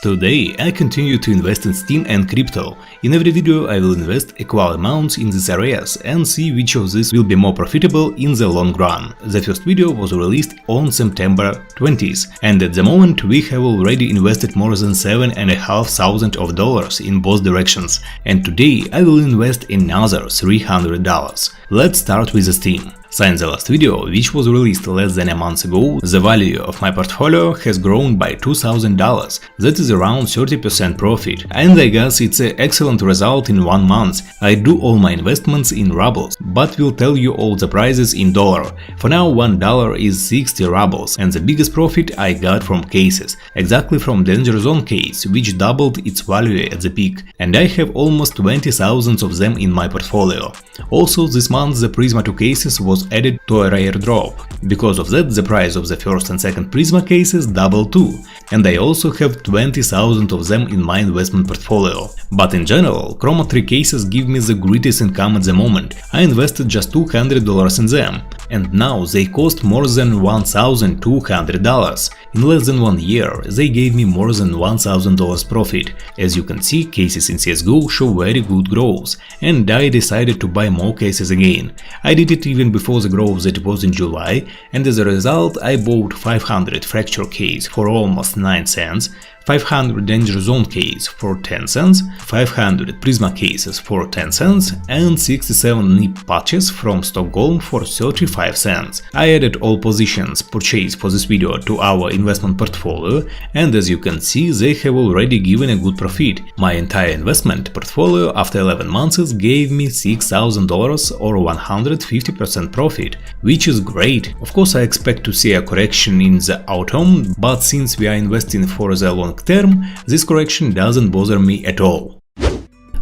Today I continue to invest in Steam and crypto. In every video I will invest equal amounts in these areas and see which of these will be more profitable in the long run. The first video was released on September 20th, and at the moment we have already invested more than $7,500 in both directions, and today I will invest another $300. Let's start with the Steam. Since the last video, which was released less than a month ago, the value of my portfolio has grown by $2,000. That is around 30% profit, and I guess it's an excellent result in 1 month. I do all my investments in rubles, but will tell you all the prices in dollar. For now, $1 is 60 rubles, and the biggest profit I got from cases, exactly from Danger Zone case, which doubled its value at the peak, and I have almost 20,000 of them in my portfolio. Also, this month the Prisma 2 cases was added to a rare drop. Because of that, the price of the first and second Prisma cases doubled too, and I also have 20,000 of them in my investment portfolio. But in general, Chroma 3 cases give me the greatest income at the moment. I invested just $200 in them, and now they cost more than $1,200. In less than 1 year, they gave me more than $1,000 profit. As you can see, cases in CSGO show very good growth, and I decided to buy more cases again. I did it even before the growth that was in July, and as a result I bought 500 Fracture case for almost 9 cents, 500 Danger Zone case for 10 cents, 500 Prisma cases for 10 cents, and 67 NIP patches from Stockholm for 35 cents. I added all positions purchased for this video to our investment portfolio, and as you can see, they have already given a good profit. My entire investment portfolio after 11 months gave me $6,000 or 150% profit, which is great. Of course, I expect to see a correction in the autumn, but since we are investing for the long term, this correction doesn't bother me at all.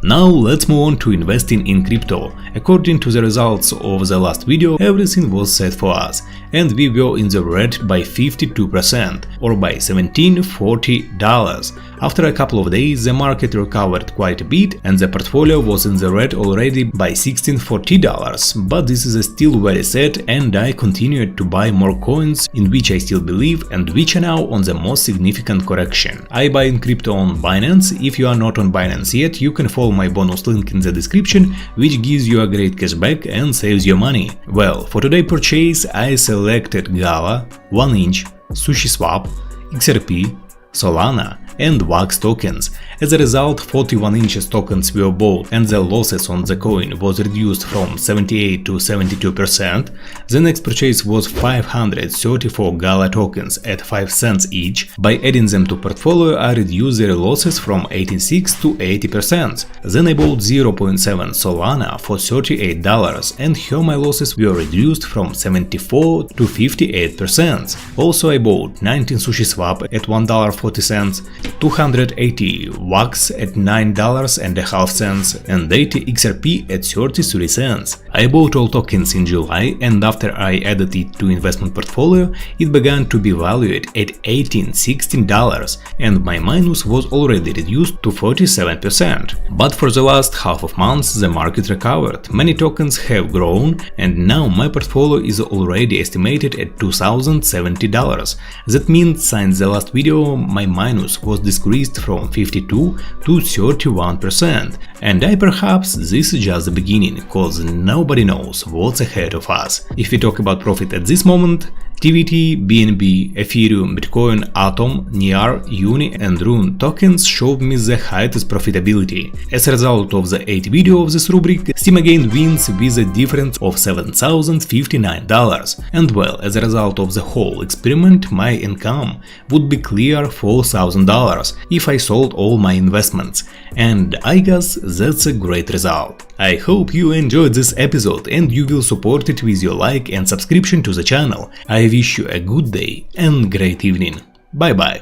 Now let's move on to investing in crypto. According to the results of the last video, everything was set for us, and we were in the red by 52% or by $1,740. After a couple of days, the market recovered quite a bit, and the portfolio was in the red already by $1,640. But this is still very sad, and I continued to buy more coins in which I still believe and which are now on the most significant correction. I buy in crypto on Binance. If you are not on Binance yet, you can follow my bonus link in the description, which gives you a great cashback and saves your money. Well, for today's purchase I selected Gala, 1inch, SushiSwap, XRP, Solana and Wax tokens. As a result, 41 inches tokens were bought and the losses on the coin was reduced from 78 to 72%. The next purchase was 534 Gala tokens at 5 cents each. By adding them to portfolio, I reduced their losses from 86 to 80%. Then I bought 0.7 Solana for $38, and here my losses were reduced from 74 to 58%. Also, I bought 19 SushiSwap at $1.40, 280 Wax at $9.50 and 80 XRP at 33 cents. I bought all tokens in July, and after I added it to investment portfolio, it began to be valued at $16, and my minus was already reduced to 47%. But for the last half of month the market recovered, many tokens have grown, and now my portfolio is already estimated at $2,070. That means since the last video my minus was decreased from 52 to 31%, and perhaps this is just the beginning, cause nobody knows what's ahead of us. If we talk about profit at this moment, TVT, BNB, Ethereum, Bitcoin, Atom, NIR, Uni and Rune tokens showed me the highest profitability. As a result of the 8th video of this rubric, Steam again wins with a difference of $7,059, and well, as a result of the whole experiment, my income would be clear $4,000 if I sold all my investments, and I guess that's a great result. I hope you enjoyed this episode and you will support it with your like and subscription to the channel. I wish you a good day and great evening. Bye bye.